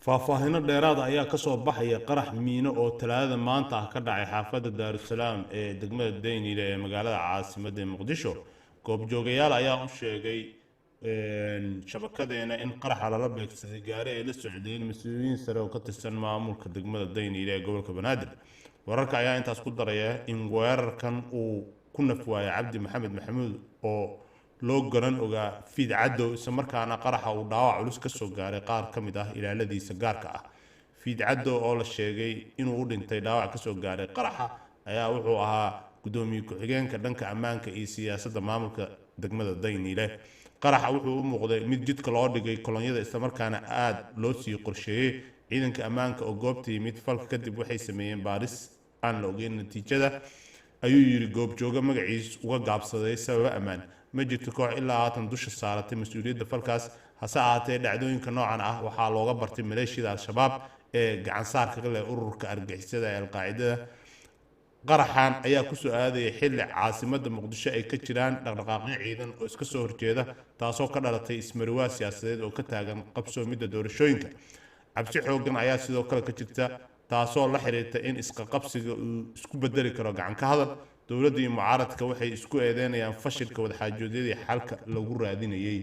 faahfaahinno dheeraad ah ayaa ka soo baxaya qarax miino oo talaadada maanta ah ka dhacay xaafadda Daarusalaam ee degmada Daynile ee magaalada caasimadda Muqdisho. Goobjoogayaal ayaa u sheegay shabakadeena in qaraxa lala beegsaday gaari ay la socdeen mas'uuliyiin sare oo ka tirsan maamulka degmada Daynile ee gobolka Banaadir. Wararka ayaa intaas ku daraya in weerarkan uu ku nafwaayay Cabdi Maxamed Maxamuud oo loo garan ogaa Fiid Cadow isla markaana qaraxa uu dhaawac culus ka soo gaaray qaar ka mid ah ilaaladiisa gaarka ah. Fiid Cadow oo la sheegay inuu u dhintay dhaawac ka soo gaaray qaraxa ayaa wuxuu ahaa gudoomiye ku-xigeenka dhanka ammaanka iyo siyaasadda maamulka degmada Daynile. qaraxa wuxuu u muuqday mid jidka loo dhigay kolonyada isla markaana aad loo sii qorsheeyay. ciidanka ammaanka oo goobta yimid falka kadib waxay sameeyeen baaris aan la ogeyn natiijada, ayuu yiri goobjooga magaciis uga gaabsaday sababa ammaan. ma jirto koox ilaa haatan dusha saaratay mas'uuliyadda falkaas, hase ahaatee dhacdooyinka noocan ah waxaa looga bartay maleeshiyada al-shabaab ee gacan saarka ka leh ururka argagixisada ee al-qaacidada. qaraxan ayaa ku soo aadaya xilli caasimadda Muqdisho ay ka jiraan dhaqdhaqaaqyo ciidan oo iska soo horjeeda, taasoo ka dhalatay ismariwaa siyaasadeed oo ka taagan qabsoomidda doorashooyinka. cabsi xooggan ayaa sidoo kale ka jirta, taasoo la xiriirta in isqaqabsiga uu isku bedeli karo gacan ka hadal. dowladda iyo mucaaradka waxay isku eedeynayaan fashilka wadaxaajoodyadii xalka lagu raadinayay.